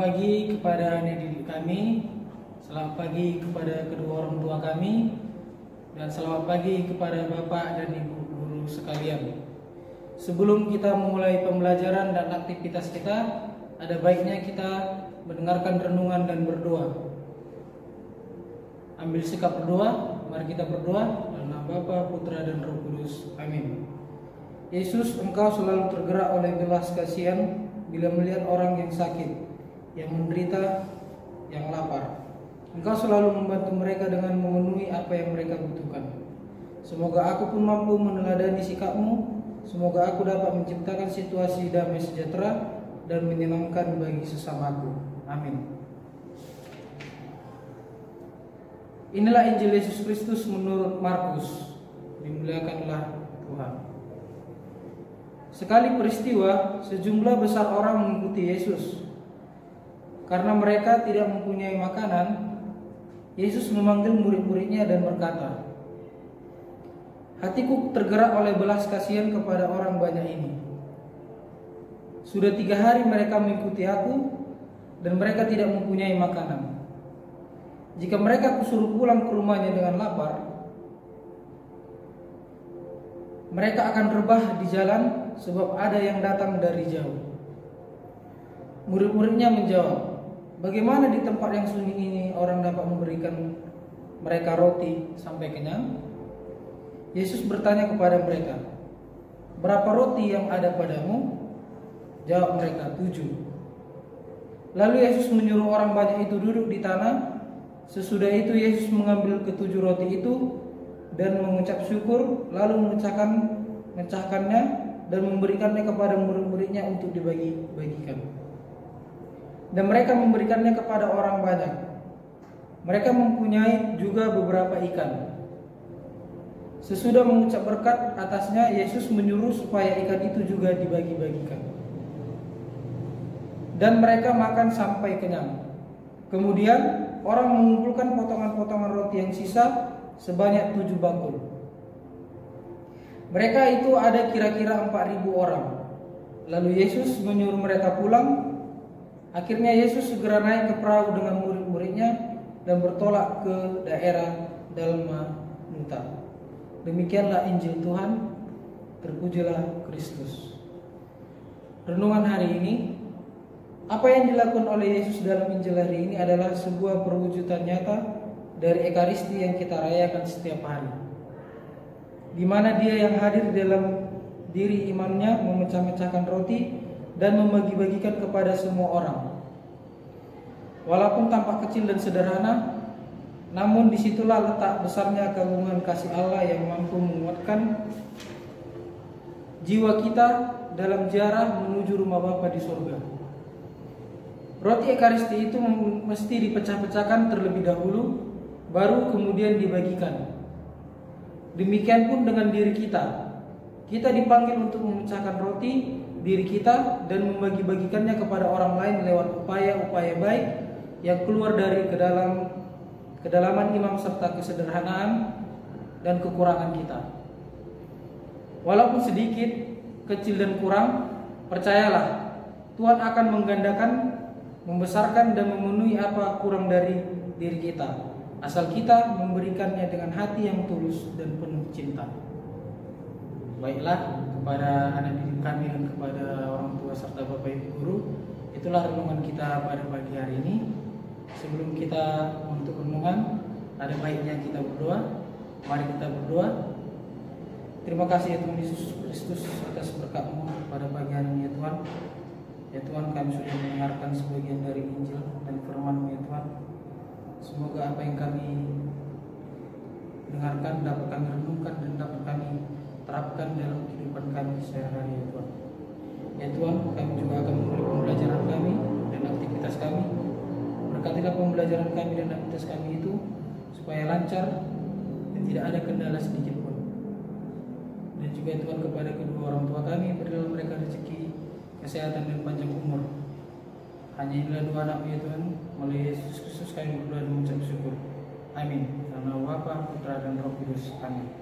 pagi kepada anak didik kami, selamat pagi kepada kedua orang tua kami, dan selamat pagi kepada Bapak dan Ibu guru sekalian. Sebelum kita memulai pembelajaran dan aktivitas kita, ada baiknya kita mendengarkan renungan dan berdoa. Ambil sikap berdoa, mari kita berdoa dalam nama Bapa, Putra, dan Roh Kudus. Amin. Yesus, Engkau selalu tergerak oleh belas kasihan bila melihat orang yang sakit, yang menderita, yang lapar. Engkau selalu membantu mereka dengan memenuhi apa yang mereka butuhkan. Semoga aku pun mampu meneladani sikap-Mu. Semoga aku dapat menciptakan situasi damai sejahtera dan menyenangkan bagi sesamaku. Amin. Inilah Injil Yesus Kristus menurut Markus. Dimuliakanlah Tuhan. Sekali peristiwa, sejumlah besar orang mengikuti Yesus. Karena mereka tidak mempunyai makanan, Yesus memanggil murid-muridnya dan berkata, "Hatiku tergerak oleh belas kasihan kepada orang banyak ini. Sudah 3 hari mereka mengikuti aku, dan mereka tidak mempunyai makanan. Jika mereka kusuruh pulang ke rumahnya dengan lapar, mereka akan rebah di jalan sebab ada yang datang dari jauh." Murid-muridnya menjawab, "Bagaimana di tempat yang sunyi ini orang dapat memberikan mereka roti sampai kenyang?" Yesus bertanya kepada mereka, "Berapa roti yang ada padamu?" Jawab mereka, 7. Lalu Yesus menyuruh orang banyak itu duduk di tanah. Sesudah itu Yesus mengambil ke-7 roti itu dan mengucap syukur, lalu memecahkannya dan memberikannya kepada murid-muridnya untuk dibagi-bagikan. Dan mereka memberikannya kepada orang banyak. Mereka mempunyai juga beberapa ikan. Sesudah mengucap berkat atasnya, Yesus menyuruh supaya ikan itu juga dibagi-bagikan. Dan mereka makan sampai kenyang. Kemudian orang mengumpulkan potongan-potongan roti yang sisa sebanyak 7 bakul. Mereka itu ada kira-kira 4.000 orang. Lalu Yesus menyuruh mereka pulang. Akhirnya Yesus segera naik ke perahu dengan murid-muridnya dan bertolak ke daerah Dalmanuta. Demikianlah Injil Tuhan. Terpujilah Kristus. Renungan hari ini, apa yang dilakukan oleh Yesus dalam Injil hari ini adalah sebuah perwujudan nyata dari Ekaristi yang kita rayakan setiap hari, di mana Dia yang hadir dalam diri imannya memecah-mecahkan roti dan membagi-bagikan kepada semua orang. Walaupun tampak kecil dan sederhana, namun disitulah letak besarnya keagungan kasih Allah yang mampu menguatkan jiwa kita dalam jarak menuju rumah Bapa di surga. Roti Ekaristi itu mesti dipecah-pecahkan terlebih dahulu, baru kemudian dibagikan. Demikian pun dengan diri kita. Kita dipanggil untuk memecahkan roti diri kita dan membagi-bagikannya kepada orang lain lewat upaya-upaya baik yang keluar dari kedalaman iman serta kesederhanaan dan kekurangan kita. Walaupun sedikit, kecil dan kurang, percayalah Tuhan akan menggandakan, membesarkan dan memenuhi apa kurang dari diri kita, asal kita memberikannya dengan hati yang tulus dan penuh cinta. Baiklah, kepada anak didik kami dan kepada orang tua serta Bapak Ibu guru, itulah renungan kita pada pagi hari ini. Sebelum kita untuk renungan, ada baiknya kita berdoa. Mari kita berdoa. Terima kasih ya Tuhan Yesus Kristus atas berkat-Mu pada pagi hari ini ya Tuhan. Ya Tuhan, kami sudah mendengarkan sebagian dari Injil dan firman-Mu ya Tuhan. Semoga apa yang kami dengarkan dapat kami renungkan dan dapat kami terapkan dalam kehidupan kami sehari-hari ya Tuhan. Ya Tuhan, kami juga akan memulai pembelajaran kami dan aktivitas kami. Berkatilah pembelajaran kami dan aktivitas kami itu supaya lancar dan tidak ada kendala sedikit pun. Dan juga Tuhan, kepada kedua orang tua kami, berilah mereka rezeki, kesehatan dan panjang umur. Hanya inilah doa anak ya Tuhan, melalui Yesus Kristus kami berdoa dan mengucap syukur. Amin. Dalam nama Bapa, Putra, dan Roh Kudus. Amin.